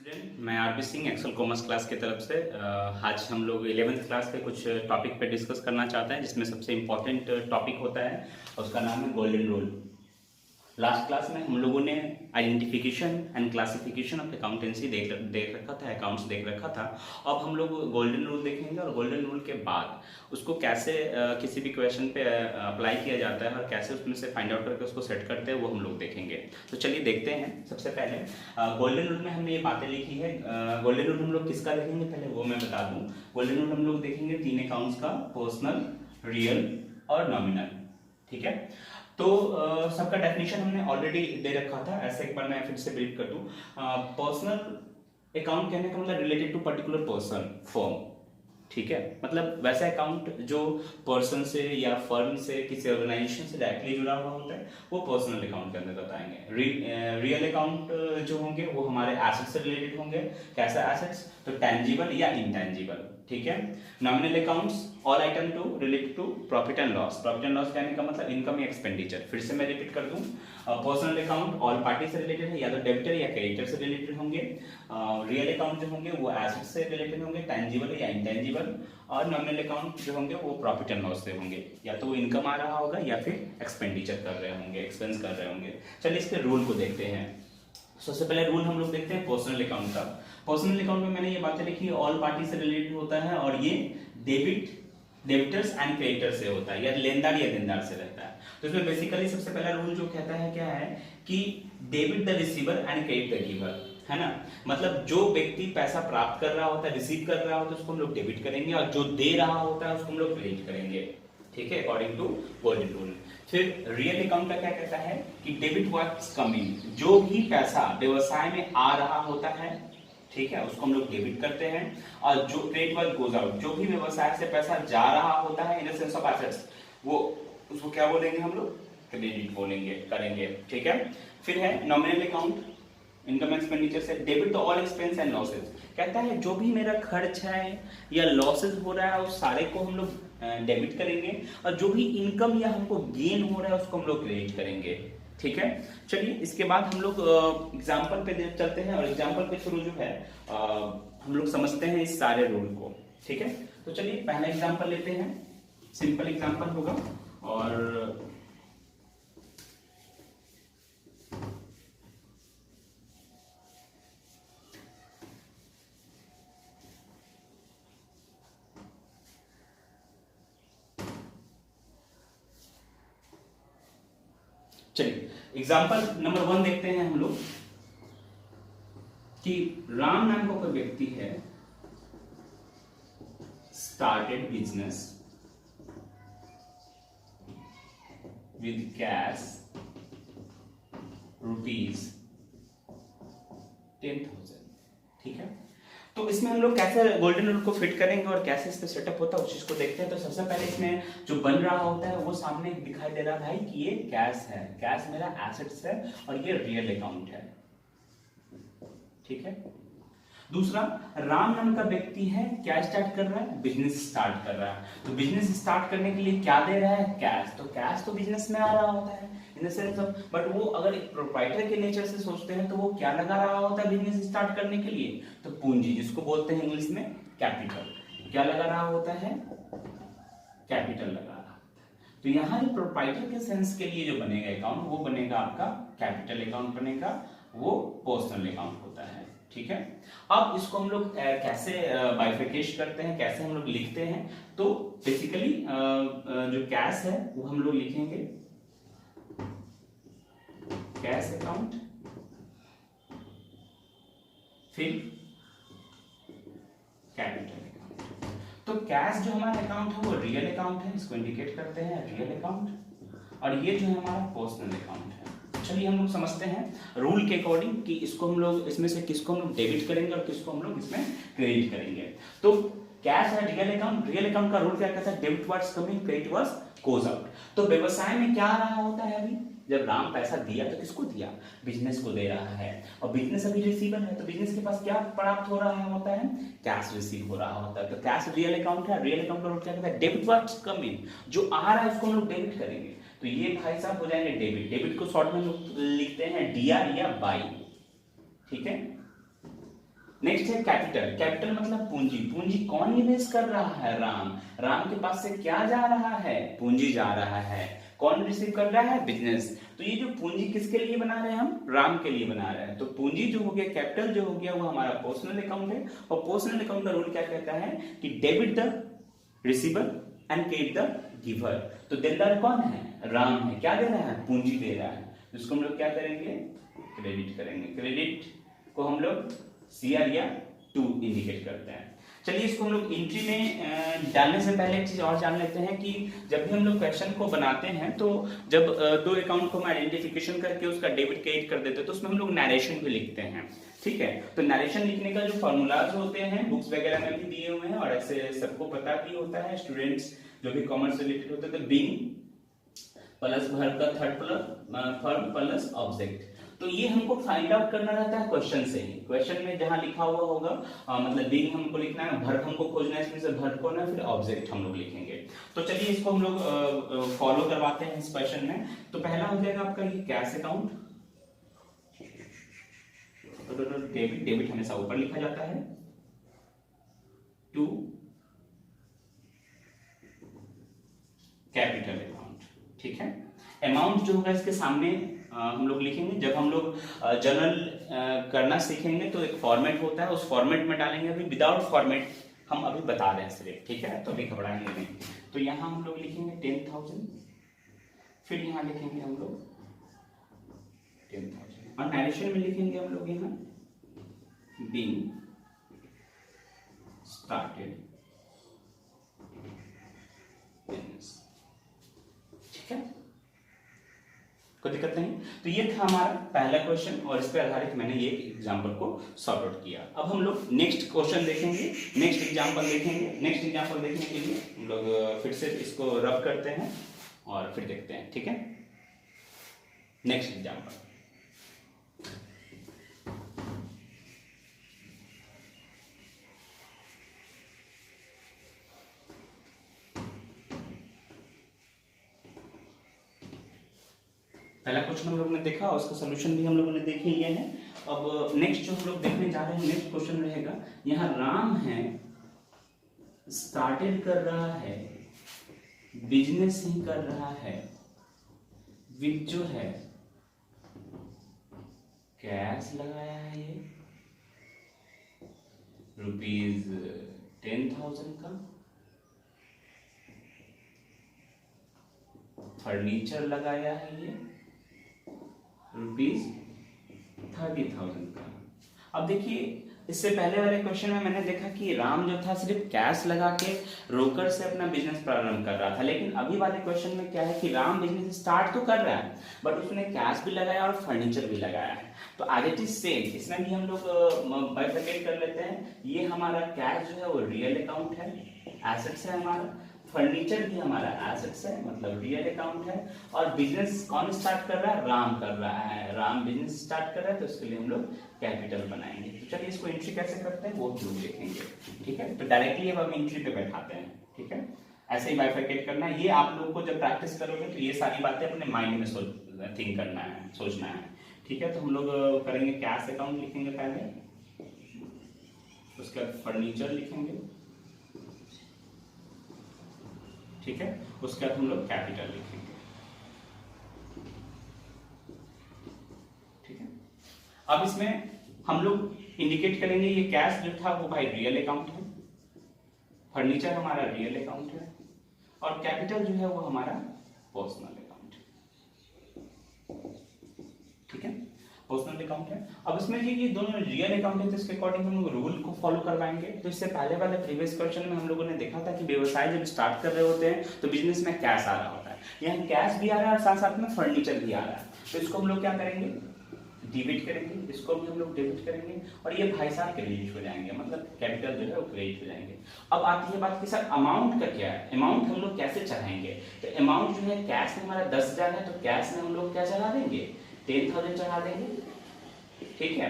Student, मैं RP Singh Excel Commerce Class की तरफ से आज हम लोग 11th क्लास के कुछ टॉपिक पे डिस्कस करना चाहते हैं, जिसमें सबसे इम्पोर्टेंट टॉपिक होता है और उसका नाम है गोल्डन रूल। लास्ट क्लास में हम लोगों ने identification and classification of accountancy देख रखा था, अकाउंट्स देख रखा था। अब हम लोग गोल्डन रूल देखेंगे और गोल्डन रूल के बाद उसको कैसे किसी भी क्वेश्चन पे अप्लाई किया जाता है और कैसे उसमें से फाइंड आउट करके उसको सेट करते हैं वो हम लोग देखेंगे। तो चलिए देखते हैं। सबसे पहले गोल्डन रूल में हमने ये बातें लिखी है। गोल्डन रूल हम लोग किसका देखेंगे पहले वो मैं बता दूं। गोल्डन रूल हम लोग देखेंगे 3 अकाउंट्स का, पर्सनल, रियल और नॉमिनल। ठीक है, तो सबका डेफिनेशन हमने ऑलरेडी दे रखा था, ऐसे एक बार मैं फिर से ब्रीफ कर दूं। पर्सनल अकाउंट कहने का मतलब related to particular person, firm. ठीक है, मतलब वैसा अकाउंट जो पर्सन से या फर्म से किसी ऑर्गेनाइजेशन से डायरेक्टली जुड़ा हुआ होता है वो पर्सनल अकाउंट के अंदर बताएंगे। रियल अकाउंट जो होंगे वो हमारे एसेट से रिलेटेड होंगे। कैसा एसेट्स? तो टेंजिबल या इनटेंजिबल। ठीक है। Nominal accounts all item to related to profit and loss. Profit and loss कहने का मतलब इनकम या एक्सपेंडिचर। फिर से मैं रिपीट कर दूं, पर्सनल अकाउंट ऑल पार्टी से रिलेटेड है, या तो डेबिटर या क्रेडिटर से रिलेटेड होंगे। रियल अकाउंट जो होंगे वो एसेट से रिलेटेड होंगे, टेंजिबल या इंटेंजिबल। और नॉमिनल अकाउंट जो होंगे वो प्रॉफिट एंड लॉस से होंगे, या तो वो इनकम आ रहा होगा या फिर एक्सपेंडिचर कर रहे होंगे, एक्सपेंस कर रहे होंगे। चलिए इसके रूल को देखते हैं। सबसे पहले रूल हम लोग देखते हैं पर्सनल अकाउंट का। पर्सनल अकाउंट में मैंने ये बातें लिखी, ऑल पार्टी से रिलेटेड होता है और ये डेबिटर्स एंड क्रेडिटर से होता है, या लेनदार या देनदार से रहता है। तो इसमें बेसिकली सबसे पहला रूल जो कहता है क्या है कि debit the receiver and credit the giver, है ना। मतलब जो व्यक्ति पैसा प्राप्त कर रहा होता है, रिसीव कर रहा होता है, उसको हम लोग डेबिट करेंगे, और जो दे रहा होता है उसको हम लोग क्रेडिट करेंगे। ठीक है, अकॉर्डिंग टू गोल्डन रूल। फिर रियल अकाउंट का क्या कहता है कि डेबिट व्हाट्स कमिंग, जो भी पैसा व्यवसाय में आ रहा होता है, ठीक है, उसको हम लोग डेबिट करते हैं। और जो क्रेडिट व्हाट गोज आउट, जो भी व्यवसाय से पैसा जा रहा होता है in the sense of assets, वो उसको क्या बोलेंगे हम लोग? क्रेडिट बोलेंगे, करेंगे। ठीक है। फिर है नॉमिनल अकाउंट, इनकम एक्सपेंडिचर से debit all expense and losses. कहता है जो भी मेरा खर्च है या लॉसेस हो रहा है उस सारे को हम लोग डेबिट करेंगे, और जो भी इनकम या हमको गेन हो रहा है उसको हम लोग क्रेडिट करेंगे। ठीक है। चलिए इसके बाद हम लोग एग्जाम्पल पे चलते हैं, और एग्जाम्पल के थ्रू जो है हम लोग समझते हैं इस सारे रूल को। ठीक है, तो चलिए पहला एग्जाम्पल लेते हैं। सिंपल एग्जाम्पल होगा और चलिए एग्जाम्पल नंबर 1 देखते हैं हम लोग कि राम नाम का कोई व्यक्ति है, स्टार्टेड बिजनेस विद कैश ₹10,000। ठीक है, तो इसमें हम लोग कैसे गोल्डन रूल को फिट करेंगे और कैसे इस पे सेटअप होता है उस चीज को देखते हैं। तो सबसे पहले इसमें जो बन रहा होता है वो सामने दिखाई दे रहा है कि ये कैश है, कैश मेरा एसेट्स है और ये रियल अकाउंट है। ठीक है। दूसरा, राम नाम का व्यक्ति है, क्या स्टार्ट कर रहा है? बिजनेस स्टार्ट कर रहा है। तो बिजनेस स्टार्ट करने के लिए क्या दे रहा है? कैश। तो कैश तो बिजनेस में आ रहा होता है in the sense of, but वो अगर एक प्रोप्राइटर के नेचर से सोचते हैं तो वो क्या लगा रहा होता है बिजनेस स्टार्ट करने के लिए? तो पूंजी, जिसको बोलते हैं इंग्लिश में कैपिटल। क्या लगा रहा होता है? कैपिटल लगा रहा होता है। तो यहाँ जो प्रोप्राइटर के सेंस के लिए जो बनेगा अकाउंट वो बनेगा आपका कैपिटल अकाउंट बनेगा, वो पर्सनल अकाउंट होता है। ठीक है। अब इसको हम लोग कैसे बाइफिकेट करते हैं, कैसे हम लोग लिखते हैं? तो बेसिकली जो कैश है वो हम लोग लिखेंगे कैश अकाउंट, फिर कैपिटल अकाउंट। तो कैश जो हमारा अकाउंट है वो रियल अकाउंट है, इसको इंडिकेट करते हैं रियल अकाउंट, और ये जो है हमारा पर्सनल अकाउंट है। चलिए हम लोग समझते हैं रूल के अकॉर्डिंग कि इसको हम लोग इसमें से किसको हम लोग डेबिट करेंगे और किसको हम लोग इसमें क्रेडिट करेंगे। तो कैश है रियल अकाउंट, रियल अकाउंट का रूल क्या कहता है? Debit what's coming, credit what's goes out. तो व्यवसाय में क्या आ रहा होता है? अभी जब राम पैसा दिया तो किसको दिया? बिजनेस को दे रहा है, और बिजनेस अभी रिसीवर है, तो बिजनेस के पास क्या प्राप्त हो रहा होता है? कैश रिसीव हो रहा होता है। तो कैश रियल अकाउंट है, रियल अकाउंट का रूल क्या कहता है? डेबिट व्हाट्स कमिंग, जो आ रहा है उसको हम लोग डेबिट करेंगे। तो ये भाई साहब हो जाएंगे डेबिट। डेबिट को शॉर्ट में लिखते हैं डीआर या बाई। ठीक है, नेक्स्ट है कैपिटल। कैपिटल मतलब पूंजी। पूंजी कौन निवेश कर रहा है? राम। राम के पास से क्या जा रहा है? पूंजी जा रहा है। कौन रिसीव कर रहा है? बिजनेस। तो ये जो पूंजी किसके लिए बना रहे हैं हम? राम के लिए बना रहे हैं। तो पूंजी जो हो गया, कैपिटल जो हो गया, वो हमारा पर्सनल अकाउंट है। और पर्सनल अकाउंट का रूल क्या कहता है कि debit the receiver and credit the giver. तो देनदार कौन है? राम है। क्या दे रहा है? पूंजी दे रहा है। इसको हम लोग क्या करेंगे? क्रेडिट करेंगे। क्रेडिट को हम लोग CR या 2 इंडिकेट करते हैं। चलिए इसको हम लोग एंट्री में डालने से पहले एक चीज और जान लेते हैं कि जब भी हम लोग क्वेश्चन को बनाते हैं तो जब दो अकाउंट को हम आइडेंटिफिकेशन करके उसका डेबिट क्रेडिट कर देते हैं तो उसमें हम लोग नरेशन भी लिखते हैं। ठीक है, तो नरेशन लिखने का जो फॉर्मूलाज होते हैं बुक्स वगैरह में भी दिए हुए हैं और ऐसे सबको पता भी होता है, स्टूडेंट्स जो भी कॉमर्स रिलेटेड होते हैं। तो बीइंग प्लस वर्ब का थर्ड फर्म प्लस ऑब्जेक्ट। तो ये हमको फाइंड आउट करना रहता है क्वेश्चन से ही। क्वेश्चन में जहां लिखा हुआ होगा मतलब बीइंग हमको लिखना है, वर्ब हमको खोजना है, इसमें से वर्ब को ना फिर ऑब्जेक्ट हम लोग लिखेंगे। तो चलिए इसको हम लोग फॉलो करवाते हैं इस क्वेश्चन में। तो पहला हो जाएगा आपका ये कैश अकाउंट। तो डेबिट, डेबिट हमेशा ऊपर लिखा जाता है। To capital account. ठीक है, अमाउंट जो होगा इसके सामने हम लोग लिखेंगे। जब हम लोग जर्नल करना सीखेंगे तो एक फॉर्मेट होता है, उस फॉर्मेट में डालेंगे। अभी विदाउट फॉर्मेट हम अभी बता रहे हैं सिर्फ। ठीक है, तो अभी घबराएंगे नहीं। तो यहाँ हम लोग लिखेंगे 10,000, फिर यहाँ लिखेंगे हम लोग 10,000 और नरेशन में लिखेंगे हम लोग यहाँ बीइंग स्टार्टेड बिजनेस। ठीक है, कोई दिक्कत नहीं। तो ये था हमारा पहला क्वेश्चन और इस पर आधारित मैंने ये एग्जांपल को सॉर्ट आउट किया। अब हम लोग नेक्स्ट क्वेश्चन देखेंगे, नेक्स्ट एग्जांपल देखेंगे। नेक्स्ट एग्जांपल देखने के लिए हम लोग फिर से इसको रब करते हैं और फिर देखते हैं। ठीक है, नेक्स्ट एग्जांपल। पहला क्वेश्चन हम लोग ने देखा और उसका सॉल्यूशन भी हम लोगों ने देख ही लिया है। अब नेक्स्ट जो हम लोग देखने जा रहे हैं, नेक्स्ट क्वेश्चन रहेगा, यहाँ राम है, स्टार्टेड कर रहा है, बिजनेस ही कर रहा है, विद जो है कैश लगाया है ये ₹10,000 का, फर्नीचर लगाया है ये ₹30,000 का। अब देखिए इससे पहले वाले क्वेश्चन में मैंने देखा कि राम जो था सिर्फ कैश लगा के रोकर से अपना बिजनेस प्रारंभ कर रहा था, लेकिन अभी वाले क्वेश्चन में क्या है कि राम बिजनेस स्टार्ट तो कर रहा है बट उसने कैश भी लगाया और फर्नीचर भी लगाया है। तो आज इट इज सेम, इसमें भी हम लोग बाइफरकेट कर लेते हैं। ये हमारा कैश जो है वो रियल अकाउंट है, एसेट्स है हमारा, फर्नीचर भी हमारा एसेट्स है मतलब रियल अकाउंट है, और बिजनेस कौन स्टार्ट कर रहा है? राम कर रहा है। राम बिजनेस स्टार्ट कर रहा है तो इसके लिए हम लोग कैपिटल बनाएंगे। तो चलिए इसको एंट्री कैसे करते हैं वो हम लोग देखेंगे। ठीक है, तो डायरेक्टली अब हम एंट्री पे बैठाते हैं। ठीक है, ऐसे ही बाइफरकेट करना है। ये आप लोगों को जब प्रैक्टिस करोगे तो ये सारी बातें अपने माइंड में थिंक करना है, सोचना है। ठीक है, तो हम लोग करेंगे कैश अकाउंट लिखेंगे पहले, उसके बाद फर्नीचर लिखेंगे। ठीक है, उसके बाद हम लोग कैपिटल लिखेंगे। ठीक है, अब इसमें हम लोग इंडिकेट करेंगे ये कैश जो था वो भाई रियल अकाउंट है, फर्नीचर हमारा रियल अकाउंट है और कैपिटल जो है वो हमारा पर्सनल अकाउंट है। ठीक है, पर्सनल अकाउंट है। अब इसमें ये दोनों रियल अकाउंट है तो इसके अकॉर्डिंग हम लोग रूल को फॉलो करवाएंगे। तो इससे पहले वाले प्रीवियस क्वेश्चन में हम लोगों ने देखा था कि व्यवसाय जब स्टार्ट कर रहे होते हैं तो बिजनेस में कैश आ रहा होता है, यहाँ कैश भी आ रहा है और साथ साथ में फर्नीचर भी आ रहा है। तो इसको हम लोग क्या करेंगे? डेबिट करेंगे, इसको भी हम लोग डेबिट करेंगे और ये भाई साहब क्रेडिट हो जाएंगे, मतलब कैपिटल जो है वो क्रेडिट हो जाएंगे। अब आती है बात कि सर अमाउंट का क्या है, अमाउंट हम लोग कैसे चढ़ाएंगे? तो अमाउंट जो है कैश में हमारा 10,000 है तो कैश में हम लोग क्या चढ़ा देंगे? 10,000 चढ़ा देंगे। ठीक है,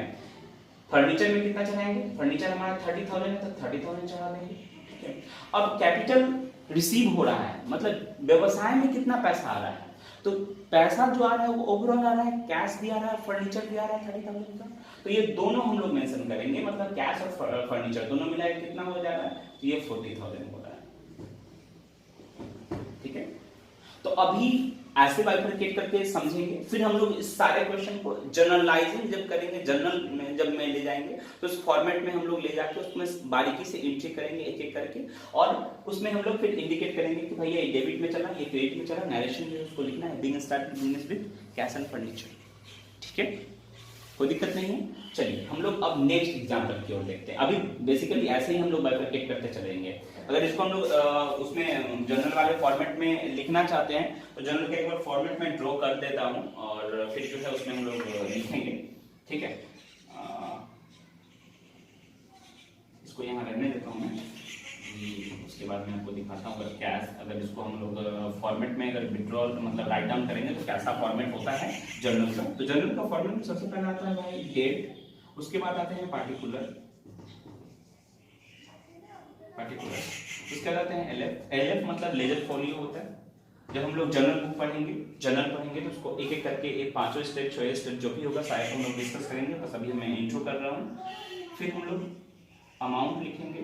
फर्नीचर में कितना चढ़ाएंगे? फर्नीचर हमारा 30,000 है तो 30,000 चढ़ा देंगे। ठीक है, अब कैपिटल रिसीव हो रहा है मतलब व्यवसाय में कितना पैसा आ रहा है तो पैसा जो आ रहा है वो ओवरऑल आ रहा है, कैश भी आ रहा है, फर्नीचर भी आ रहा है 30,000 का। तो ये दोनों हम लोग मेंशन करेंगे, मतलब कैश और फर्नीचर दोनों मिला के कितना हो जा रहा है, तो ये 40,000 हो रहा है। ठीक है, तो अभी ऐसे बाइफरकेट करके समझेंगे, फिर हम लोग इस सारे क्वेश्चन को जनरलाइजिंग जब करेंगे, जनरल में जब में ले जाएंगे तो उस फॉर्मेट में हम लोग ले जाके उसमें बारीकी से एंट्री करेंगे एक एक करके, और उसमें हम लोग फिर इंडिकेट करेंगे कि भाई ये डेबिट में चला, ये क्रेडिट में चला, नरेशन जो है उसको लिखना है, begin start business with cash and furniture. ठीक है, कोई दिक्कत नहीं है। चलिए हम लोग अब नेक्स्ट एग्जांपल की ओर देखते हैं। अभी बेसिकली ऐसे ही हम लोग बाइफरकेट करते चलेंगे। अगर इसको हम लोग उसमें जनरल वाले फॉर्मेट में लिखना चाहते हैं तो जनरल के एक बार फॉर्मेट में ड्रॉ कर देता हूं और फिर जो है उसमें हम लोग लिखेंगे। ठीक है, इसको यहाँ रहने देता हूँ मैं, उसके बाद मैं आपको दिखाता हूँ। अगर कैश, अगर इसको हम लोग फॉर्मेट में अगर विड्रॉल मतलब राइट डाउन करेंगे तो कैसा फॉर्मेट होता है जर्नल का। तो जर्नल का फॉर्मेट में सबसे पहले आता है भाई डेट, उसके बाद आते हैं पार्टिकुलर, उसके बाद आते हैं एलएफ। एलएफ मतलब लेजर फोलियो होता है। जब हम लोग जर्नल बुक पढ़ेंगे, जर्नल पढ़ेंगे तो उसको एक एक करके एक पांचों स्टेप 6 स्टेप जो भी होगा शायद हम लोग डिस्कस करेंगे, बस अभी मैं इंट्रो कर रहा हूँ। फिर हम लोग अमाउंट लिखेंगे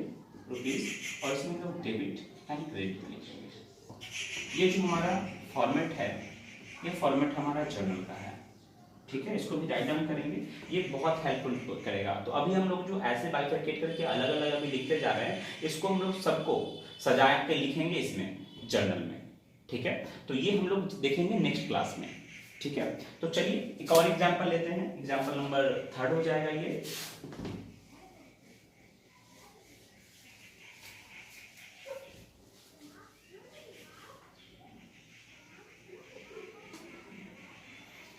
रुपीज, और इसमें लोग डेबिट एंड क्रेडिट लिखेंगे। ये जो हमारा फॉर्मेट है, ये फॉर्मेट हमारा जर्नल का है। ठीक है, इसको भी राइट डाउन करेंगे, ये बहुत हेल्पफुल करेगा। तो अभी हम लोग जो ऐसे बाइफरकेट करके अलग अलग अभी लिखते जा रहे हैं, इसको हम लोग सबको सजा के लिखेंगे इसमें जर्नल में। ठीक है, तो ये हम लोग देखेंगे नेक्स्ट क्लास में। ठीक है, तो चलिए एक और एग्जांपल लेते हैं। एग्जांपल नंबर 3 हो जाएगा ये।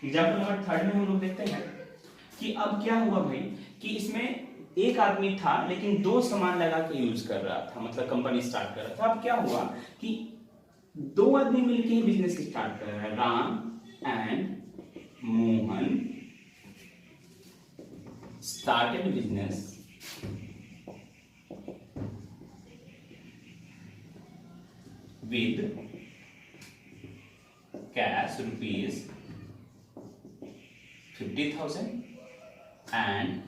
एग्जाम्पल नंबर 3 में हम लोग देखते हैं कि अब क्या हुआ भाई कि इसमें एक आदमी था लेकिन 2 सामान लगा के यूज कर रहा था, मतलब कंपनी स्टार्ट कर रहा था। अब क्या हुआ कि 2 आदमी मिलकर ही बिजनेस स्टार्ट कर रहा है। Ram and Mohan started business with cash rupees 50,000 and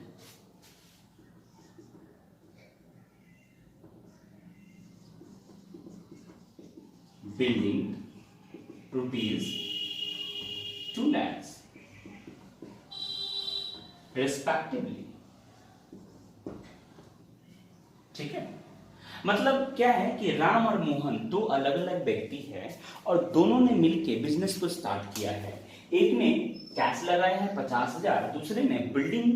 building rupees 2 lakhs respectively। ठीक है, मतलब क्या है कि राम और मोहन 2 अलग अलग व्यक्ति हैं और दोनों ने मिलकर बिजनेस को स्टार्ट किया है। एक ने कैश लगाया है 50,000, दूसरे ने बिल्डिंग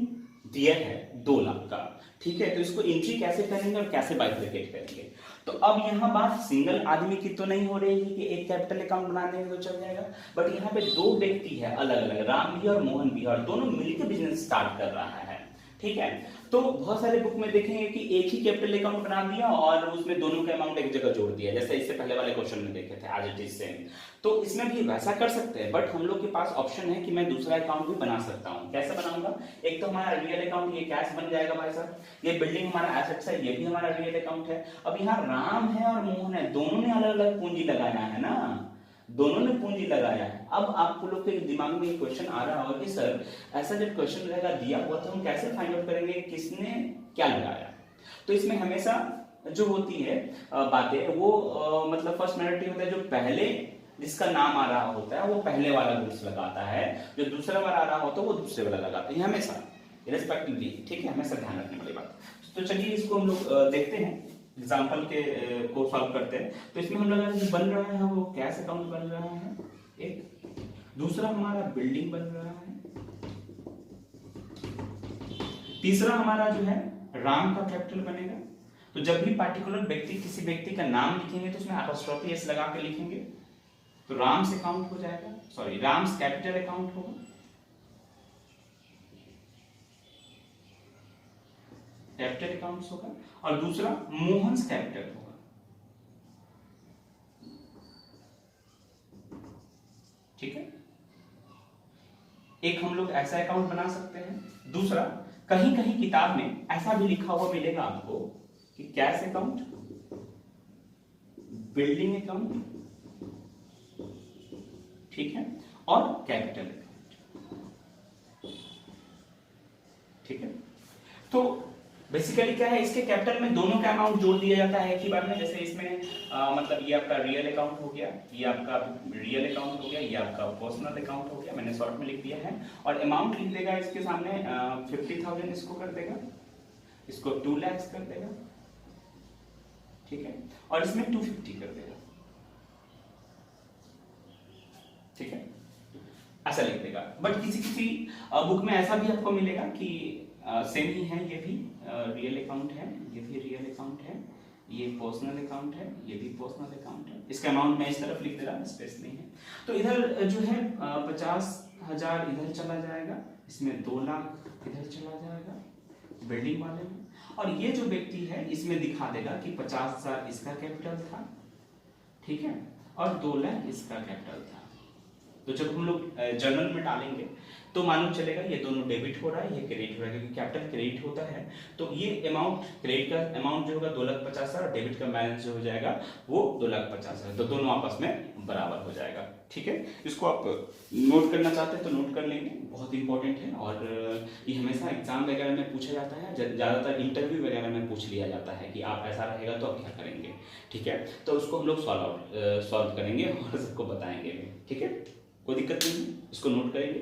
दिया है 2 लाख का। ठीक है, तो इसको एंट्री कैसे करेंगे और कैसे बाइफरकेट करेंगे। तो अब यहाँ बात सिंगल आदमी की तो नहीं हो रही है कि एक कैपिटल अकाउंट बनाने में तो चल जाएगा, बट यहाँ पे 2 व्यक्ति है अलग अलग, राम भी और मोहन भी, और दोनों मिलकर बिजनेस स्टार्ट कर रहा है। ठीक है, तो बहुत सारे बुक में देखेंगे कि एक ही कैपिटल अकाउंट बना दिया और उसमें दोनों का अमाउंट एक जगह जोड़ दिया, जैसे इससे पहले वाले क्वेश्चन में देखे थे एज इट इज सेम। तो इसमें भी वैसा कर सकते हैं, बट हम लोग के पास ऑप्शन है कि मैं दूसरा अकाउंट भी बना सकता हूँ। कैसे बनाऊंगा, एक तो हमारा रियल अकाउंट ये कैश बन जाएगा भाई साहब, ये बिल्डिंग हमारा एसेट्स है, ये भी हमारा रियल अकाउंट है। अब यहाँ राम है और मोहन है, दोनों ने अलग अलग पूंजी लगाया है ना, दोनों ने पूंजी लगाया है। अब आप लोग के दिमाग में ये क्वेश्चन आ रहा होगा कि सर ऐसा जब क्वेश्चन रहेगा दिया हुआ तो हम कैसे फाइंड आउट करेंगे किसने क्या लगाया। तो इसमें हमेशा जो होती है बातें वो मतलब फर्स्ट नैरेटिव होता है, जो पहले जिसका नाम आ रहा होता है वो पहले वाला गुड्स लगाता है, जो दूसरा वाला आ रहा होता है वो दूसरे वाला लगाता है, हमेशा रिस्पेक्टिवली। ठीक है, हमेशा ध्यान रखने वाली बात। तो चलिए इसको हम लोग देखते हैं, एग्जाम्पल के को सॉल्व करते हैं। तो इसमें हम लोग जो बन रहा है वो कैश अकाउंट बन रहा है एक, दूसरा हमारा बिल्डिंग बन रहा है, तीसरा हमारा जो है राम का कैपिटल बनेगा। तो जब भी पार्टिकुलर व्यक्ति किसी व्यक्ति का नाम लिखेंगे तो उसमें एपोस्ट्रोफी एस लगा के लिखेंगे, तो राम्स अकाउंट हो जाएगा, सॉरी राम्स कैपिटल अकाउंट होगा, कैपिटल अकाउंट्स होगा, और दूसरा मोहन्स कैपिटल होगा। ठीक है, एक हम लोग ऐसा अकाउंट बना सकते हैं। दूसरा कहीं कहीं किताब में ऐसा भी लिखा हुआ मिलेगा आपको कि कैश अकाउंट, बिल्डिंग अकाउंट, ठीक है, और कैपिटल अकाउंट, ठीक है। तो बेसिकली क्या है, इसके कैपिटल में दोनों का अमाउंट जोड़ दिया जाता है एक ही बार में। जैसे इसमें मतलब ये आपका रियल अकाउंट हो गया, ये आपका रियल अकाउंट हो गया, ये आपका पर्सनल अकाउंट हो गया, मैंने शॉर्ट में लिख दिया है। और अमाउंट लिख देगा इसके सामने 50,000 इसको कर देगा, इसको 2 लाख कर देगा, ठीक है, और इसमें 250 कर देगा, ठीक है, ऐसा लिख देगा। बट किसी किसी बुक में ऐसा भी आपको मिलेगा कि सेम ही है, ये भी रियल अकाउंट है, ये भी रियल अकाउंट है, ये पर्सनल अकाउंट है, ये भी पर्सनल अकाउंट है। इसका अमाउंट मैं इस तरफ लिख दे रहा हूँ, स्पेस नहीं है। तो इधर जो है 50,000 इधर चला जाएगा, इसमें 2 लाख इधर चला जाएगा बिल्डिंग वाले में, और ये जो व्यक्ति है इसमें दिखा देगा कि 50,000 इसका कैपिटल था, ठीक है, और 2 लाख इसका कैपिटल था। तो जब हम लोग जर्नल में डालेंगे तो मालूम चलेगा ये दोनों डेबिट हो रहा है, ये क्रेडिट हो रहा है, क्योंकि कैपिटल क्रेडिट होता है। तो ये अमाउंट, क्रेडिट का अमाउंट जो होगा 2,50,000 और डेबिट का बैलेंस जो हो जाएगा वो 2,50,000, तो दोनों आपस में बराबर हो जाएगा, ठीक है। इसको आप नोट करना चाहते हैं तो नोट कर लेंगे, बहुत इंपॉर्टेंट है। और ये हमेशा एग्जाम वगैरह में पूछा जाता है, ज़्यादातर इंटरव्यू वगैरह में पूछ लिया जाता है कि आप ऐसा रहेगा तो आप क्या करेंगे, ठीक है। तो उसको हम लोग सॉल्व करेंगे और सबको बताएंगे भी, ठीक है, कोई दिक्कत नहीं है, इसको नोट करेंगे।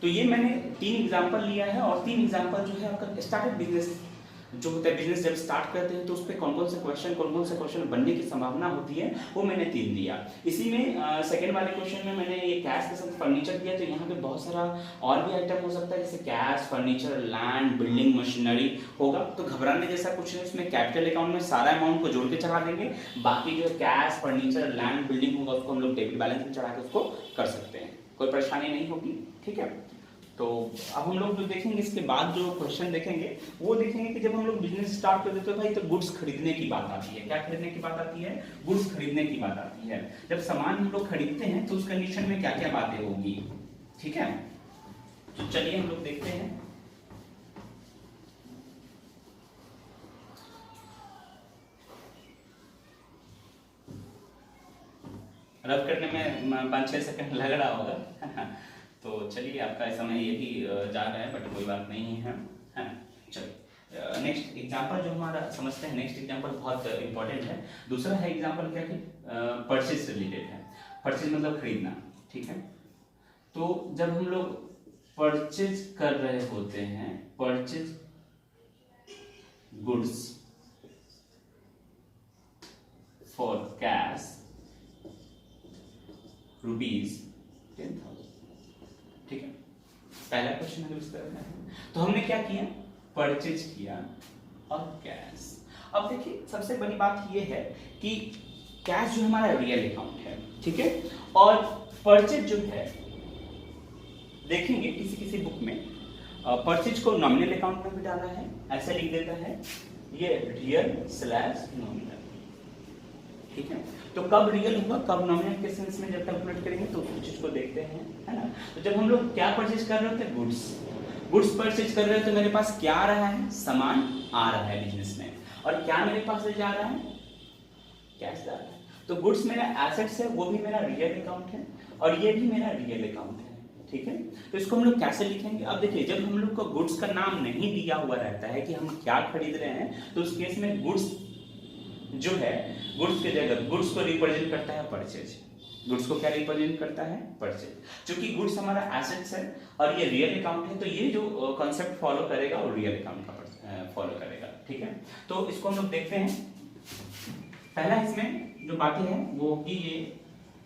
तो ये मैंने 3 एग्जांपल लिया है, और 3 एग्जांपल जो है आपका स्टार्टअप बिजनेस जो होता है, बिजनेस जब स्टार्ट करते हैं तो उस पर कौन कौन से क्वेश्चन बनने की संभावना होती है, वो मैंने 3 दिया। इसी में सेकंड वाले क्वेश्चन में मैंने ये कैश के साथ फर्नीचर दिया, तो यहाँ पे बहुत सारा और भी आइटम हो सकता है, जैसे cash, furniture, land, building, machinery होगा। तो घबराने जैसा कुछ नहीं, उसमें कैपिटल अकाउंट में सारा अमाउंट को जोड़ के चढ़ा देंगे, बाकी जो कैश, फर्नीचर, लैंड, बिल्डिंग होगा उसको हम लोग डेबिट बैलेंस में चढ़ा के उसको कर सकते हैं, कोई परेशानी नहीं होगी, ठीक है। तो अब हम लोग जो देखेंगे इसके बाद जो क्वेश्चन देखेंगे वो देखेंगे कि जब हम लोग बिजनेस स्टार्ट कर देते हैं भाई, तो गुड्स खरीदने की बात आती है। क्या खरीदने की बात आती है? गुड्स खरीदने की बात आती है। जब सामान हम लोग खरीदते हैं तो उस कंडीशन में क्या क्या बातें होगी, ठीक है। तो चलिए हम लोग देखते हैं। रब करने में 5-6 सेकंड लग रहा होगा तो चलिए, आपका समय ये भी जा रहा है, बट कोई बात नहीं है, है ना। चलिए नेक्स्ट एग्जांपल जो हमारा समझते हैं, नेक्स्ट एग्जांपल बहुत इंपॉर्टेंट है। दूसरा है एग्जांपल क्या कि परचेज से रिलेटेड है। परचेज मतलब खरीदना, ठीक है। तो जब हम लोग परचेज कर रहे होते हैं, परचेज गुड्स फॉर कैश ₹10,000, ठीक है। पहला क्वेश्चन अगर इस तरह है तो हमने क्या किया, परचेज किया और कैश। अब देखिए सबसे बड़ी बात ये है कि कैश जो हमारा रियल अकाउंट है, ठीक है, और परचेज जो है देखेंगे किसी किसी बुक में परचेज को नॉमिनल अकाउंट में भी डाला है, ऐसे लिख देता है ये रियल/नॉमिनल, ठीक है। तो कब रियल होगा, कब नॉमिनल के सेंस में जब कैलकुलेट करेंगे तो उस चीज को देखते हैं, है ना। तो जब हम लोग क्या परचेज कर रहे होते हैं, गुड्स परचेज कर रहे हो, तो मेरे पास क्या आ रहा है, सामान आ रहा है बिजनेस में, और क्या मेरे पास से जा रहा है, कैश जा रहा है। तो गुड्स मेरा एसेट्स है, वो भी मेरा रियल अकाउंट है, और ये भी मेरा रियल अकाउंट है, ठीक है। तो इसको हम लोग कैसे लिखेंगे, अब देखिए जब हम लोग को गुड्स का नाम नहीं दिया हुआ रहता है कि हम क्या खरीद रहे हैं, तो उस केस में गुड्स जो है, गुड्स के जगह गुड्स को रिप्रेजेंट करता है परचेज। गुड्स को क्या रिप्रेजेंट करता है, परचेज। क्योंकि गुड्स हमारा एसेट्स है और ये रियल अकाउंट है, तो ये जो कॉन्सेप्ट फॉलो करेगा वो रियल अकाउंट का फॉलो करेगा, ठीक है। तो इसको हम लोग देखते हैं। पहला इसमें जो बातें हैं वो होगी ये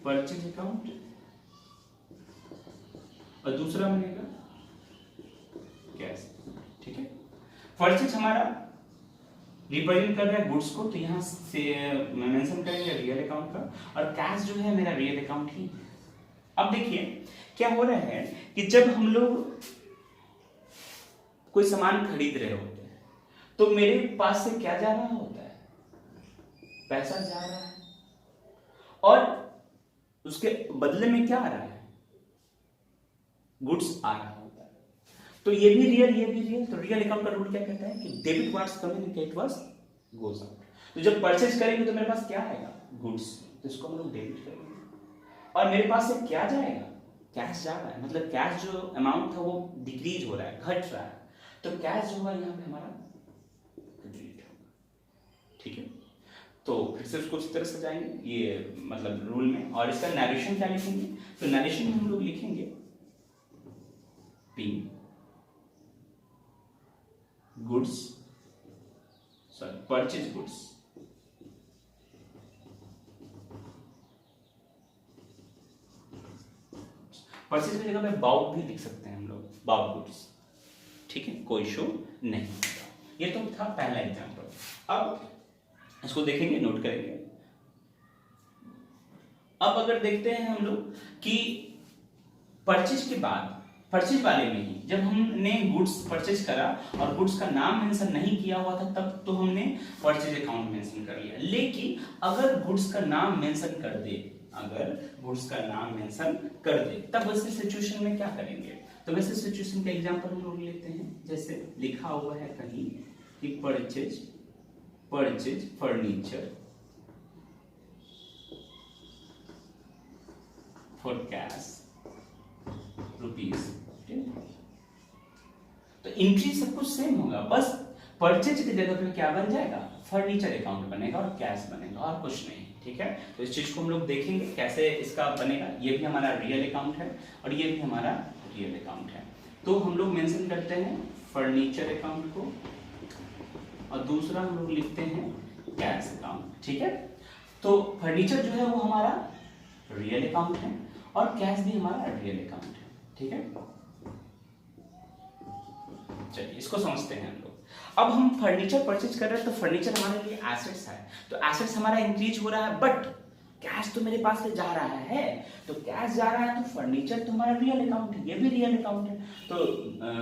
परचेज अकाउंट, और दूसरा बनेगा कैश, ठीक है। परचेज हमारा रिप्रेजेंट कर रहा है गुड्स को, तो यहाँ से मेंशन करेंगे रियल अकाउंट का, और कैश जो है मेरा रियल अकाउंट ही। अब देखिए क्या हो रहा है कि जब हम लोग कोई सामान खरीद रहे होते हैं तो मेरे पास से क्या जा रहा होता है, पैसा जा रहा है, और उसके बदले में क्या आ रहा है, गुड्स आ रहा होता है। तो ये भी रियल, ये भी रियल। तो रियल अकाउंट का रूल क्या कहता है कि debit what's come in, credit what's goes out. तो जब परचेज करेंगे तो मेरे पास क्या आएगा, गुड्स, तो इसको हम लोग डेबिट करेंगे, और मेरे पास से क्या जाएगा, कैश जा रहा है, मतलब कैश जो अमाउंट था वो डिक्रीज हो रहा है, घट रहा है, तो कैश जो होगा यहाँ पे हमारा क्रेडिट होगा, ठीक है। तो फिर से उसको इस तरह से जाएंगे ये मतलब रूल में, और इसका नरेशन क्या लिखेंगे, तो नरेशन में हम लोग लिखेंगे P goods, sorry purchase goods, purchase की जगह पे बाउट भी लिख सकते हैं हम लोग, बाउट गुड्स, ठीक है, कोई इशू नहीं होगा। ये तो था पहला एग्जांपल। अब इसको देखेंगे, नोट करेंगे। अब अगर देखते हैं हम लोग कि परचेज के बाद, परचेज वाले में ही जब हमने गुड्स परचेज करा और गुड्स का नाम मेंशन नहीं किया हुआ था तब तो हमने परचेज अकाउंट मेंशन कर लिया, लेकिन अगर गुड्स का नाम मेंशन कर दे, अगर गुड्स का नाम मेंशन कर दे तब वैसे सिचुएशन में क्या करेंगे, तो वैसे सिचुएशन का एग्जांपल हम लोग लेते हैं, जैसे लिखा हुआ है कहीं कि purchase furniture for cash rupees, तो एंट्री सब कुछ सेम होगा, बस परचेज की जगह पे क्या बन जाएगा, फर्नीचर अकाउंट बनेगा और कैश बनेगा और कुछ नहीं, ठीक है। तो इस चीज को हम लोग देखेंगे कैसे इसका बनेगा। ये भी हमारा रियल अकाउंट है और ये भी हमारा रियल अकाउंट है, तो हम लोग मेंशन करते हैं फर्नीचर अकाउंट को और दूसरा हम लोग लिखते हैं कैश अकाउंट, ठीक है। तो फर्नीचर जो है वो हमारा रियल अकाउंट है और कैश भी हमारा रियल अकाउंट है, ठीक है। चलिए इसको समझते हैं हम लोग। अब हम फर्नीचर परचेज कर रहे हैं तो फर्नीचर हमारे लिए एसेट्स है, तो एसेट्स हमारा इंक्रीज हो रहा है, बट कैश तो मेरे पास से जा रहा है, तो कैश जा रहा है तो फर्नीचर तो हमारा रियल अकाउंट है, ये भी रियल अकाउंट है। तो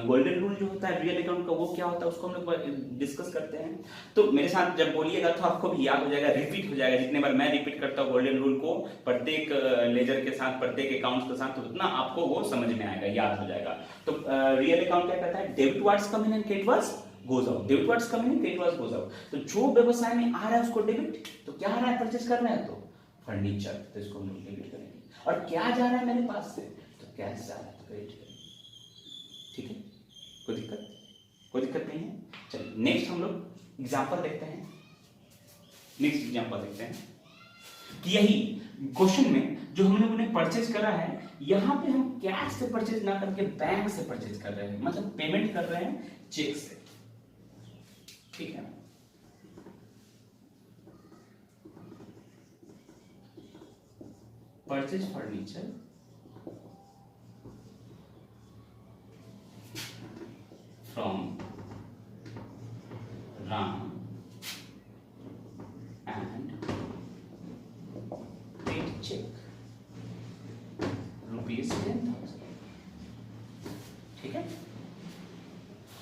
गोल्डन रूल जो होता है रियल अकाउंट का वो क्या होता है उसको हम लोग डिस्कस करते हैं। तो मेरे साथ जब बोलिएगा तो आपको भी याद हो जाएगा, रिपीट हो जाएगा, जितने बार मैं रिपीट करता हूँ गोल्डन रूल को प्रत्येक लेजर के साथ, प्रत्येक अकाउंट के साथ, तो उतना आपको वो समझ में आएगा, याद हो जाएगा। तो रियल अकाउंट क्या कहता है, debit what's come in and credit what's goes out, debit what's come in credit what's goes out. तो जो व्यवसाय में आ रहा है उसको डेबिट, तो क्या आ रहा है परचेज कर रहे हैं तो फर्नीचर, तो इसको हम लोग डेबिट करेंगे, और क्या जा रहा है मेरे पास से, तो कैश जा रहा है तो क्रेडिट करेंगे, ठीक है। कोई दिक्कत नहीं है। चलिए नेक्स्ट हम लोग एग्जांपल देखते हैं, नेक्स्ट एग्जांपल देखते हैं कि यही क्वेश्चन में जो हम लोगों ने परचेज करा है, यहां पे हम कैश से परचेज ना करके बैंक से परचेज कर रहे हैं, मतलब पेमेंट कर रहे हैं चेक से, ठीक है। Purchase furniture from Ram and paid check ₹10,000, ठीक है।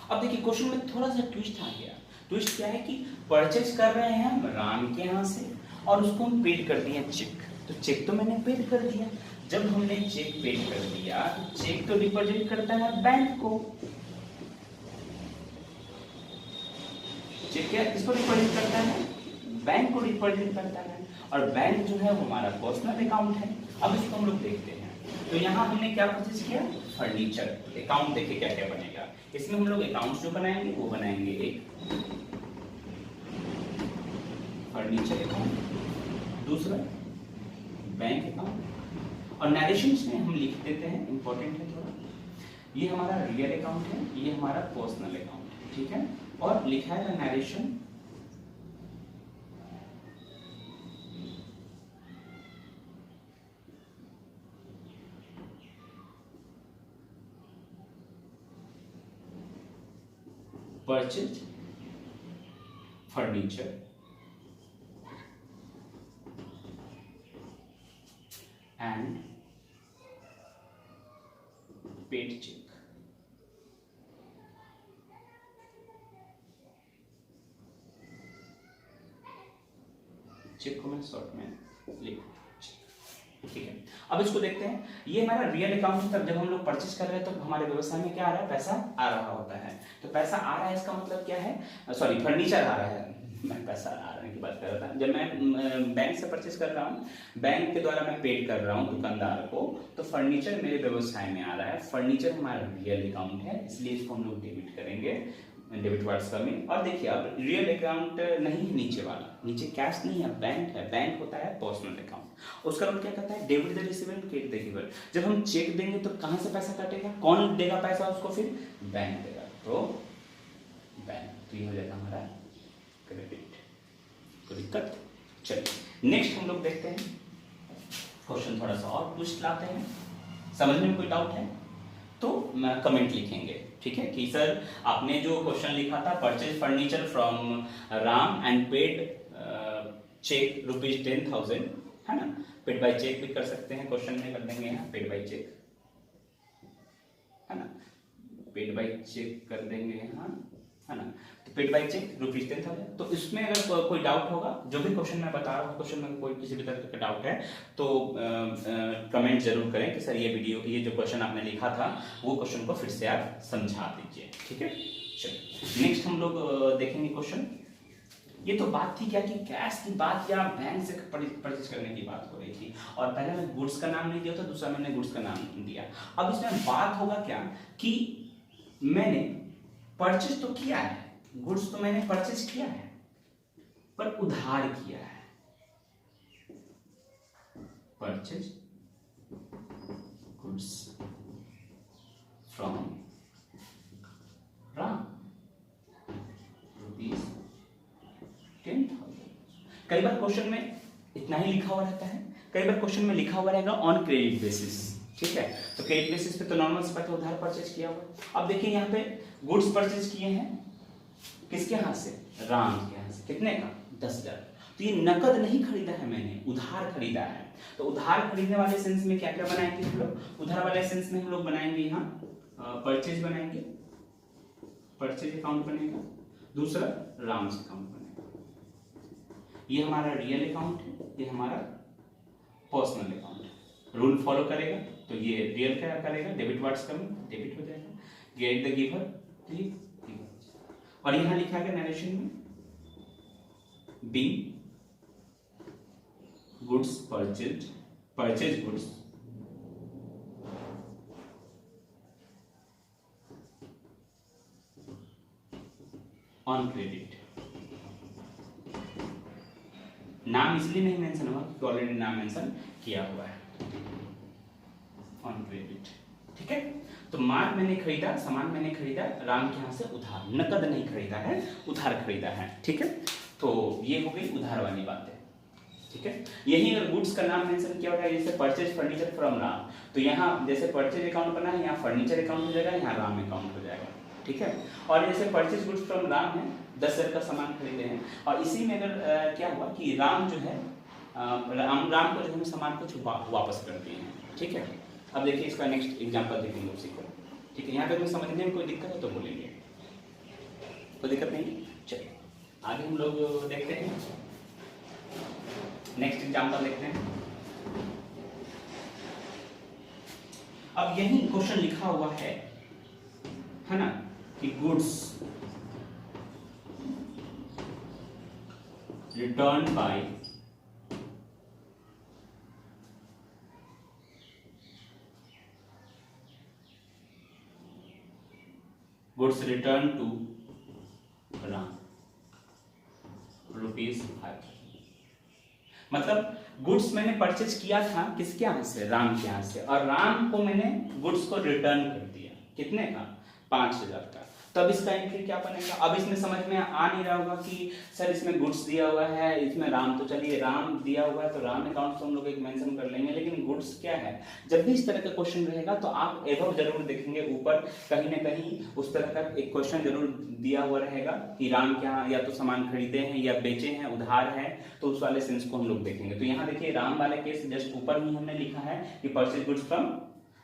अब देखिए क्वेश्चन में थोड़ा सा ट्विस्ट आ गया। ट्विस्ट क्या है कि परचेज कर रहे हैं हम राम के यहां से और उसको हम पेड कर दिए चेक, तो चेक तो मैंने पेड कर दिया। जब हमने चेक पेड कर दिया तो चेक तो रिप्रेजेंट करता है बैंक को, चेक क्या इसको रिप्रेजेंट करता है, बैंक को रिप्रेजेंट करता है, और बैंक जो है वो हमारा पर्सनल अकाउंट है। अब इसको हम लोग देखते हैं, तो यहाँ हमने क्या परचेज किया, फर्नीचर। अकाउंट देखिए क्या क्या बनेगा, इसमें हम लोग अकाउंट जो बनाएंगे वो बनाएंगे एक फर्नीचर अकाउंट, दूसरा बैंक अकाउंट, और नरेशंस में हम लिख देते हैं, इंपॉर्टेंट है थोड़ा, ये हमारा रियल अकाउंट है, ये हमारा पर्सनल अकाउंट है, ठीक है। और लिखा है narration purchase furniture and paid cheque. Cheque को मैं शॉर्ट में लिख, ठीक है। अब इसको देखते हैं, ये हमारा रियल अकाउंट, तब जब हम लोग परचेज कर रहे हैं तो हमारे व्यवसाय में क्या आ रहा है, पैसा आ रहा होता है। तो पैसा आ रहा है इसका मतलब क्या है, सॉरी फर्नीचर आ रहा है, मैं पैसा आ रहा की बात कर रहा था। जब मैं बैंक से परचेज कर रहा हूँ, बैंक के द्वारा मैं पेड कर रहा हूँ दुकानदार को, तो फर्नीचर मेरे व्यवसाय में आ रहा है। फर्नीचर हमारा रियल अकाउंट है, इसलिए इसको हम लोग डेबिट करेंगे, डेबिट वर्ड्स में। और देखिए अब रियल अकाउंट नहीं है नीचे वाला, नीचे कैश नहीं है, बैंक है। बैंक होता है पर्सनल अकाउंट। उसका रोल क्या करता है? Debit the receiver, credit the giver. जब हम चेक देंगे तो कहां से पैसा कटेगा? कौन देगा पैसा उसको? फिर बैंक देगा, तो बैंक। तो ये हो जाएगा हमारा क्रेडिट। कोई दिक्कत? चलिए नेक्स्ट हम लोग देखते हैं क्वेश्चन, थोड़ा सा और ट्विस्ट लाते हैं। समझने में कोई डाउट है तो कमेंट लिखेंगे, ठीक है? कि सर आपने जो क्वेश्चन लिखा था, purchase furniture from Ram and paid check ₹10,000, है ना? पेड बाय चेक भी कर सकते हैं, क्वेश्चन में कर देंगे यहाँ पेड बाय चेक, है ना? पेड बाय चेक कर देंगे यहाँ, है ना? तो पेड बाय चेक ₹10,000। तो इसमें अगर कोई डाउट होगा, जो भी क्वेश्चन मैं बता रहा हूँ, क्वेश्चन में कोई किसी भी तरह का डाउट है तो कमेंट जरूर करें कि सर ये वीडियो, ये जो क्वेश्चन आपने लिखा था वो क्वेश्चन को फिर से आप समझा दीजिए, ठीक है? चलिए नेक्स्ट हम लोग देखेंगे क्वेश्चन। ये तो बात थी क्या कि कैश की बात या बैंक से परचेज करने की बात हो रही थी, और पहले मैं गुड्स का नाम नहीं दिया था, दूसरा मैंने गुड्स का नाम दिया। अब इसमें बात होगा क्या कि मैंने परचेज तो किया है, गुड्स तो मैंने परचेज किया है, पर उधार किया है। Purchase goods from Ram ₹10,000। कई बार क्वेश्चन में इतना ही लिखा हुआ रहता है, कई बार क्वेश्चन में लिखा हुआ रहेगा ऑन क्रेडिट बेसिस, ठीक है? तो क्रेडिट बेसिस पे तो नॉर्मल सी बात है, उधार परचेज किया हुआ। अब देखिए यहाँ पे गुड्स परचेज किए हैं किसके हाथ से? राम के हाथ से। कितने का? 10,000। तो ये नकद नहीं खरीदा है मैंने, उधार खरीदा है। तो उधार खरीदने वाले सेंस में क्या क्या बनाएंगे हम लोग? उधार वाले सेंस में हम लोग बनाएंगे यहाँ परचेज बनाएंगे, परचेज अकाउंट बनेगा। दूसरा राम से अकाउंट बनेगा। ये हमारा रियल अकाउंट है, ये हमारा पर्सनल अकाउंट है। रूल फॉलो करेगा तो ये रियल क्या करेगा? डेबिट वर्ड्स कम डेबिट हो जाएगा, गेट द गिवर, ठीक। और यहां लिखा गया नरेशन में be goods purchase goods on credit. नाम इसलिए नहीं मेंशन हुआ क्योंकि ऑलरेडी नाम मेंशन किया हुआ है, ऑन क्रेडिट, ठीक है? तो माल मैंने खरीदा, सामान मैंने खरीदा राम के यहाँ से उधार, नकद नहीं खरीदा है, उधार खरीदा है, ठीक है? तो ये हो गई उधार वाली बातें, ठीक है? यही अगर गुड्स का नाम मेंशन किया होगा, जैसे परचेज फर्नीचर फ्रॉम राम, तो यहाँ जैसे परचेज अकाउंट बना है, यहाँ फर्नीचर अकाउंट हो जाएगा, यहाँ राम अकाउंट हो जाएगा, ठीक है? और जैसे परचेज गुड्स फ्रॉम राम है, 10,000 का सामान खरीदे हैं, और इसी में अगर क्या हुआ कि राम जो है राम को जो है सामान कुछ वापस कर दिए हैं, ठीक है? अब देखिए इसका नेक्स्ट एग्जांपल देखेंगे उसी को, ठीक है? यहाँ पे समझने में कोई दिक्कत है तो बोलेंगे, कोई दिक्कत नहीं। चलिए आगे हम लोग देखते हैं, नेक्स्ट एग्जांपल देखते हैं। अब यही क्वेश्चन लिखा हुआ है ना, कि goods return by goods return to Ram ₹5,000। मतलब गुड्स मैंने परचेज किया था किसके यहाँ से? राम के यहाँ से, और राम को मैंने गुड्स को रिटर्न कर दिया, कितने का? 5,000 का। तब इसका एंट्री क्या बनेगा? अब इसमें समझ में आ नहीं रहा होगा कि सर इसमें गुड्स दिया हुआ है, इसमें राम, तो चलिए राम दिया हुआ है तो राम अकाउंट तो हम लोग एक मेंशन कर लेंगे, लेकिन गुड्स क्या है? जब भी इस तरह का क्वेश्चन रहेगा तो आप एवं जरूर देखेंगे, ऊपर कहीं ना कहीं उस तरह का एक क्वेश्चन जरूर दिया हुआ रहेगा कि राम क्या या तो सामान खरीदे हैं या बेचे हैं, उधार है, तो उस वाले सेंस को हम लोग देखेंगे। तो यहाँ देखिए राम वाले केस जस्ट ऊपर ही हमने लिखा है कि परचेज गुड्स फ्रॉम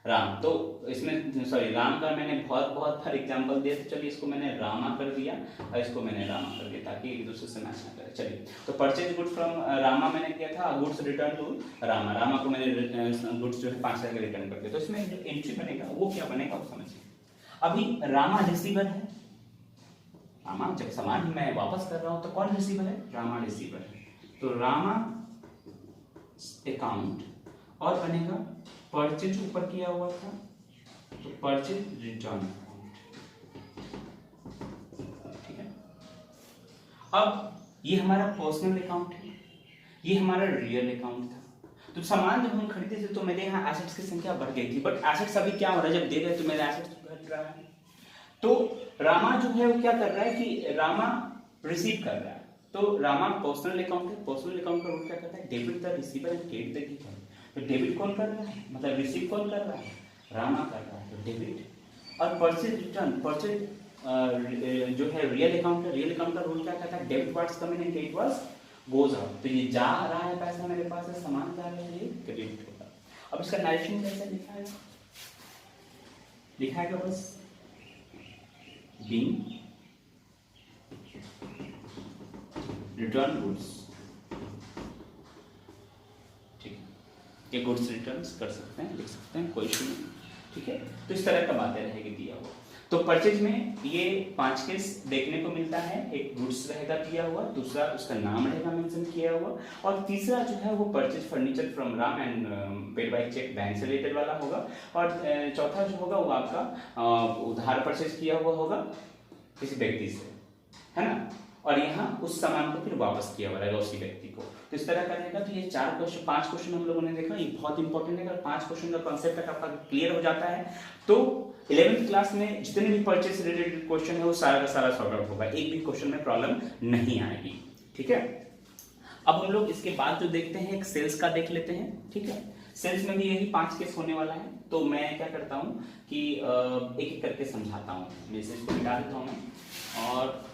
राम, तो इसमें सॉरी राम का मैंने बहुत बार एग्जांपल दिया, तो चलिए इसको मैंने रामा कर दिया और इसको मैंने रामा कर दिया ताकि एक दूसरे से मैच ना करे। चलिए तो परचेज गुड्स फ्रॉम रामा मैंने किया था, goods return to Rama, Rama को मैंने गुड्स जो है 5,000 का रिटर्न कर दिया। तो इसमें जो एंट्री बनेगा वो क्या बनेगा वो समझिए। अभी रामा रिसीवर है, रामा, जब सामान मैं वापस कर रहा हूं तो कौन रिसीवर है? रामा रिसीवर है। तो रामा अकाउंट और बनेगा परचेज ऊपर किया हुआ था तो परचेज रिटर्न अकाउंट, ठीक है। अब ये हमारा पर्सनल अकाउंट है, ये हमारा रियल अकाउंट था। तो सामान जब हम खरीदे थे तो मेरे यहाँ एसेट्स की संख्या बढ़ गई थी, बट एसेट्स अभी क्या हो रहा है, जब दे रहे तो मेरे एसेट्स घट रहा है। तो रामा जो है वो क्या कर रहा है कि रामा रिसीव कर रहा है। तो रामा पर्सनल अकाउंट है, पर्सनल अकाउंट का रूल क्या करता है? Debit the receiver and credit the giver. तो डेबिट कौन कर रहा है, मतलब रिसीव कौन कर रहा है? रामा कर रहा है, तो डेबिट। और परचेज रिटर्न, परचेज जो है रियल अकाउंट है, रियल अकाउंट का रूल क्या कहता है? Debit what's come in and credit what's goes out. तो ये जा रहा है पैसा मेरे पास है, सामान जा रहा है, ये क्रेडिट होगा। अब इसका नरेशन कैसे लिखा है? लिखा है बस being return goods, ठीक है। ये गुड्स रिटर्न्स कर सकते हैं, लिख सकते हैं, कोई इशू नहीं, ठीक है। तो इस तरह का बातें रहेगी दिया हुआ। तो परचेज में ये 5 केस देखने को मिलता है। एक गुड्स रहेगा दिया हुआ, दूसरा उसका नाम रहेगा मेंशन किया हुआ, और तीसरा जो है वो purchase furniture from Ram and paid by cheque bank से रिलेटेड वाला होगा, और चौथा जो होगा वो आपका उधार परचेज किया हुआ होगा किसी व्यक्ति से, है ना, और यहाँ उस सामान को फिर वापस किया हुआ रहेगा उसी व्यक्ति को। तो इस तरह का रहेगा। तो ये 5 क्वेश्चन हम लोगों ने देखा, ये बहुत इंपॉर्टेंट है। अगर 5 क्वेश्चन का कॉन्सेप्ट तक आपका क्लियर हो जाता है तो 11th क्लास में जितने भी परचेज से रिलेटेड क्वेश्चन है वो सारा का सारा सॉर्ट आउट होगा, एक भी क्वेश्चन में प्रॉब्लम नहीं आएगी, ठीक है। अब हम लोग इसके बाद जो देखते हैं एक सेल्स का देख लेते हैं, ठीक है। सेल्स में भी यही 5 केस होने वाला है। तो मैं क्या करता हूँ कि एक एक करके समझाता हूँ, मैसेज को मिटा देता हूँ मैं, और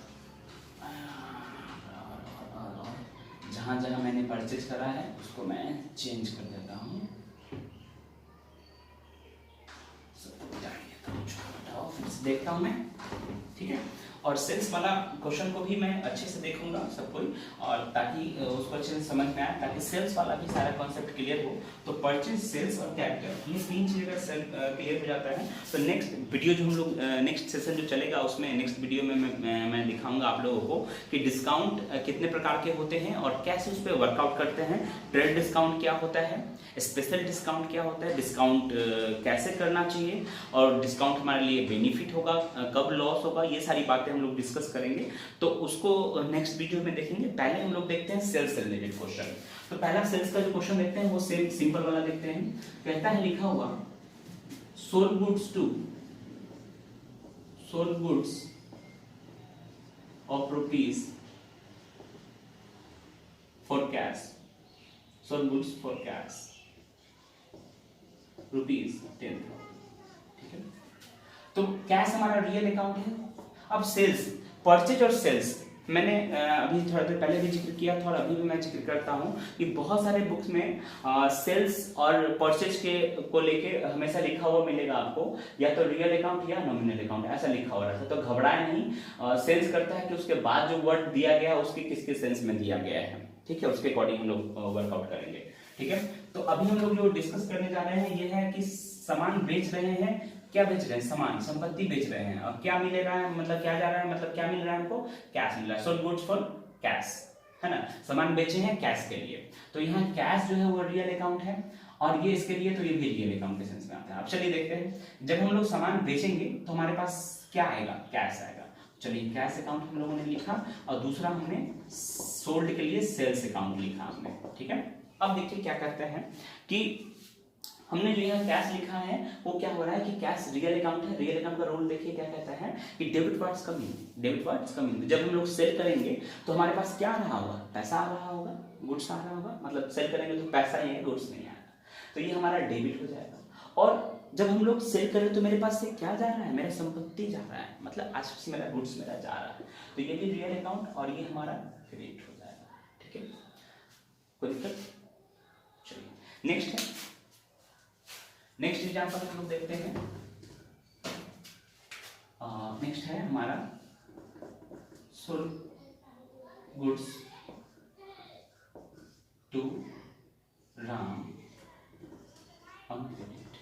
जहाँ जहाँ मैंने परचेज करा है उसको मैं चेंज कर देता हूँ, फिर से देखता हूँ मैं, ठीक है। और सेल्स वाला क्वेश्चन को भी मैं अच्छे से देखूंगा सब कोई, और ताकि उसको अच्छे से समझ में आए, ताकि सेल्स वाला भी सारा कॉन्सेप्ट क्लियर हो। तो परचेज, सेल्स और कैपिटल, ये 3 चीजें का क्लियर हो जाता है तो नेक्स्ट वीडियो जो हम लोग नेक्स्ट सेशन जो चलेगा उसमें नेक्स्ट वीडियो में मैं दिखाऊंगा आप लोगों को कि डिस्काउंट कितने प्रकार के होते हैं और कैसे उस पर वर्कआउट करते हैं। ट्रेड डिस्काउंट क्या होता है, स्पेशल डिस्काउंट क्या होता है, डिस्काउंट कैसे करना चाहिए, और डिस्काउंट हमारे लिए बेनिफिट होगा, कब लॉस होगा, ये सारी बातें हम लोग डिस्कस करेंगे। तो उसको नेक्स्ट वीडियो में देखेंगे। पहले हम लोग देखते हैं सेल्स से रिलेटेड क्वेश्चन। तो पहला सेल्स का जो क्वेश्चन देखते हैं वो सेम सिंपल वाला देखते हैं। कहता है लिखा हुआ sold goods of rupees for cash, sold goods for cash rupees 10,000, ठीक है। तो कैश हमारा रियल अकाउंट है। अब सेल्स, परचेज और सेल्स मैंने अभी थोड़ा देर पहले भी जिक्र किया था और अभी भी मैं जिक्र करता हूं कि बहुत सारे बुक्स में सेल्स और परचेज के को लेके हमेशा लिखा हुआ मिलेगा आपको, या तो रियल अकाउंट या नॉमिनल अकाउंट ऐसा लिखा हुआ रहता है। तो घबराए नहीं, सेल्स करता है कि उसके बाद जो वर्ड दिया गया है उसके किसके सेंस में दिया गया है, ठीक है, उसके अकॉर्डिंग हम लोग वर्कआउट करेंगे, ठीक है। तो अभी हम लोग जो डिस्कस करने जा रहे हैं ये है कि सामान बेच रहे हैं, क्या बेच रहे हैं, सामान, संपत्ति बेच रहे हैं, और क्या मिल रहा है, मतलब क्या जा रहा है, मतलब क्या मिल रहा है हमको, कैश मिल रहा है। सोल्ड गुड्स फॉर कैश, है ना, सामान बेचे हैं कैश के लिए। तो यहाँ कैश जो है वो रियल अकाउंट है, और ये इसके लिए तो ये भी रियल अकाउंट के सेंस में आता है। अब चलिए देखते हैं, जब हम लोग सामान बेचेंगे तो हमारे पास क्या आएगा, कैश आएगा। चलिए कैश अकाउंट हम लोगों ने लिखा, और दूसरा हमने सोल्ड के लिए सेल्स अकाउंट लिखा हमने, ठीक है। अब देखिए क्या करते हैं कि हमने जो यहाँ कैश लिखा है वो क्या हो रहा है कि कैश रियल अकाउंट है। रियल अकाउंट का रूल देखिए क्या कहता है कि डेबिट वाट्स कम इन, डेबिट वाट्स कम इन। जब हम लोग सेल करेंगे तो हमारे पास क्या आ रहा होगा, पैसा आ रहा होगा, गुड्स आ रहा होगा, मतलब सेल करेंगे तो पैसा ही है, गुड्स नहीं आएगा, तो ये हमारा डेबिट हो जाएगा। और जब हम लोग सेल करें तो मेरे पास से क्या जा रहा है, मेरा संपत्ति जा रहा है, मतलब एसेट्स मेरा, गुड्स मेरा जा रहा है। तो ये भी रियल अकाउंट और ये हमारा क्रेडिट हो जाएगा, ठीक है, कोई दिक्कत। चलिए नेक्स्ट है, नेक्स्ट एग्जाम्पल हम लोग देखते हैं। नेक्स्ट है हमारा sold goods to Ram on credit.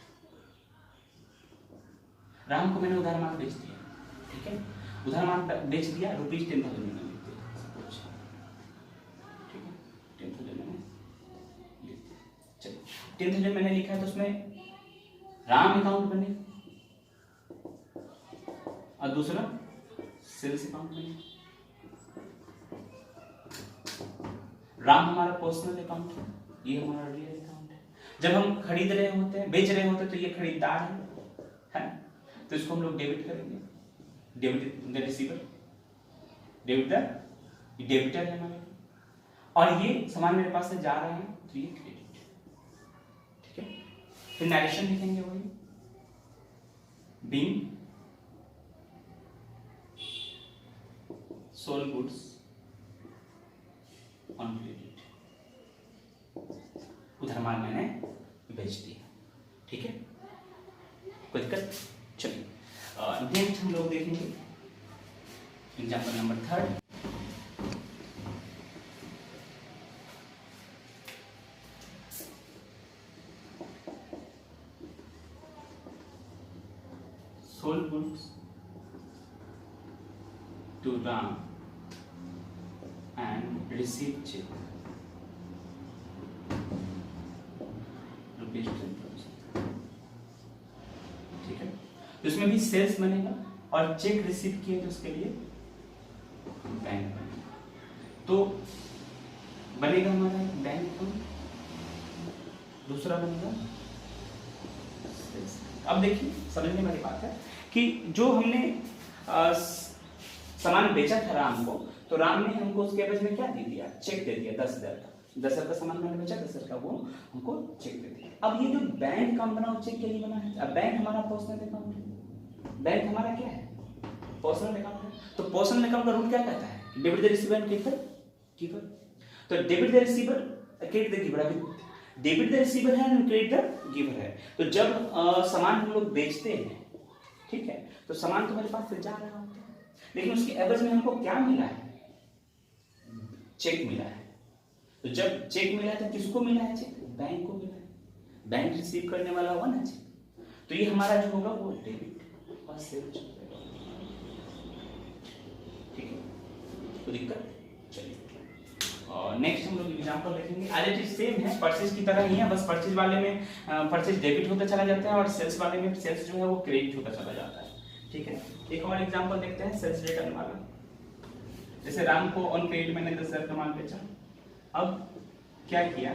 Ram को मैंने उधार माल बेच दिया, ठीक है, उधार माल बेच दिया, ₹10,000 मैंने लिख दिया, ठीक है, 10,000 मैंने लिख दिया। चलिए 10,000 मैंने लिखा है तो उसमें राम अकाउंट बने और दूसरा सेल्स अकाउंट बने। राम हमारा पर्सनल अकाउंट है, ये हमारा रियल अकाउंट है। जब हम खरीद रहे होते हैं, बेच रहे होते हैं, तो ये खरीदार है, तो इसको हम लोग डेबिट करेंगे, डेबिट द रिसीवर, डेबिटर है हमारे, और ये सामान मेरे पास से जा रहे हैं तो ये क्रेडिट, ठीक है। फिर नरेशन लिखेंगे वही, being sold goods on credit, उधर माल मैंने बेच दिया, ठीक है, कोई दिक्कत। चलिए नेक्स्ट हम लोग देखेंगे example number 3। sold goods to Ram and received check ₹10,000, ठीक है। तो इसमें भी सेल्स बनेगा और चेक रिसीव किए तो उसके लिए बैंक बनेगा, तो बनेगा हमारा बैंक अकाउंट, दूसरा बनेगा सेल्स। अब देखिए समझने वाली बात है कि जो हमने सामान बेचा था राम को, तो राम ने हमको उसके एवज में क्या दे दिया, चेक दे दिया 10,000 का। 10,000 का सामान मैंने बेचा, 10,000 का वो हमको चेक दे दिया। अब ये जो बैंक अकाउंट बना वो चेक के लिए बना है। अब बैंक हमारा पर्सनल अकाउंट है, बैंक हमारा क्या है, पर्सनल अकाउंट है। तो पर्सनल अकाउंट का रूल क्या कहता है, debit the receiver and credit the giver. तो debit the receiver, credit the giver, अभी डेबिट द रिसीवर है एंड क्रेडिट द गिवर है। तो जब सामान हम लोग बेचते हैं, ठीक है, तो सामान तो मेरे पास से जा रहा होता है, लेकिन उसके एवज में हमको क्या मिला है, चेक मिला है। तो जब चेक मिला है तो किसको मिला है, चेक बैंक को मिला है, बैंक रिसीव करने वाला हुआ ना चेक। तो ये हमारा जो होगा वो डेबिट और सेल्स, ठीक है, तो दिक्कत। चलिए और नेक्स्ट हम लोग एग्जांपल देखेंगे। आज इट सेम है, परचेज की तरह ही है, बस परचेज वाले में परचेज डेबिट होता चला जाता है और सेल्स वाले में सेल्स जो है वो क्रेडिट होता चला जाता है, ठीक है। एक और एग्जांपल देखते हैं सेल्स रिटर्न वाला। जैसे राम को ऑन क्रेडिट मैंने 10,000 का माल बेचा। अब क्या किया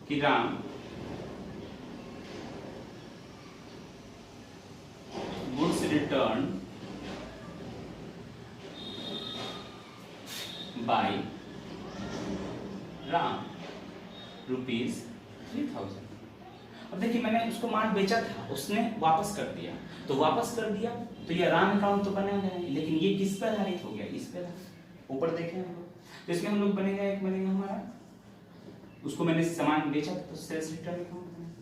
कि Ram goods return by Ram ₹3,000। अब देखिए मैंने उसको माल बेचा था, उसने वापस कर दिया, तो वापस कर दिया तो ये राम अकाउंट तो बना है, लेकिन ये किस पर आधारित हो गया, इस पर। ऊपर देखें हम लोग, तो इसमें हम लोग बनेगा, एक बनेगा हमारा, उसको मैंने सामान बेचा तो सेल्स रिटर्न अकाउंट बनेगा,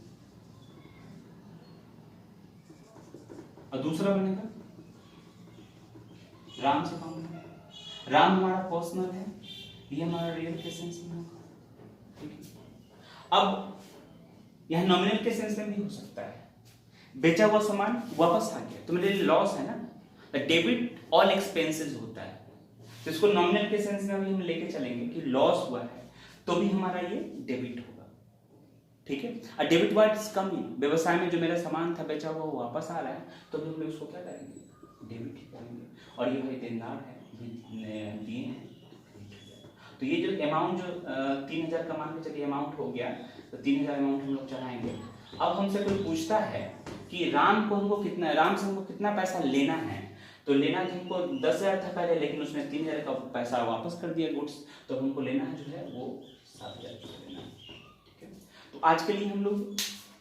और दूसरा बनेगा राम से अकाउंट बनेगा। राम हमारा पर्सनल है, ये हमारा रियल के सेंस में होगा, ठीक है। अब यह नॉमिनल के सेंस में भी हो सकता है, बेचा हुआ सामान वापस आ गया तो मेरे लिए लॉस है ना, डेबिट ऑल एक्सपेंसेस होता है, तो इसको नॉमिनल के सेंस में हम लेके चलेंगे कि लॉस हुआ है तो भी हमारा ये डेबिट होगा, ठीक है। और डेबिट वर्ड इज कमिंग, व्यवसाय में जो मेरा सामान था बेचा हुआ वो वापस आ रहा है, तो भी हम लोग इसको क्या करेंगे, डेबिट ही करेंगे। और ये भाई देनदार है, दिए हैं, तो ये जो अमाउंट जो 3,000 का मान के चलिए अमाउंट हो गया, तो 3,000 अमाउंट हम लोग चढ़ाएंगे। अब हमसे कोई पूछता है कि राम से हमको कितना पैसा लेना है, तो लेना तो हमको 10,000 था पहले, लेकिन उसने 3,000 का पैसा वापस कर दिया गुड्स, तो हमको लेना है जो है वो 7,000 लेना है, ठीक है। तो आज के लिए हम लोग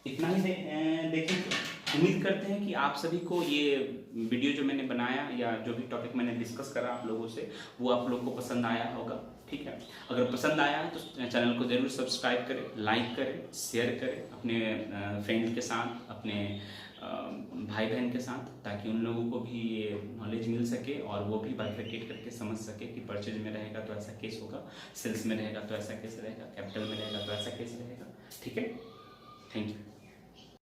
इतना ही देखेंगे। उम्मीद करते हैं कि आप सभी को ये वीडियो जो मैंने बनाया या जो भी टॉपिक मैंने डिस्कस करा आप लोगों से, वो आप लोग को पसंद आया होगा, ठीक है। अगर पसंद आया है तो चैनल को जरूर सब्सक्राइब करें, लाइक करें, शेयर करें अपने फ्रेंड के साथ, अपने भाई बहन के साथ, ताकि उन लोगों को भी ये नॉलेज मिल सके और वो भी बाइफरकेट करके समझ सके कि परचेज में रहेगा तो ऐसा केस होगा, सेल्स में रहेगा तो ऐसा केस रहेगा, कैपिटल में रहेगा तो ऐसा केस रहेगा, ठीक है। Thank you.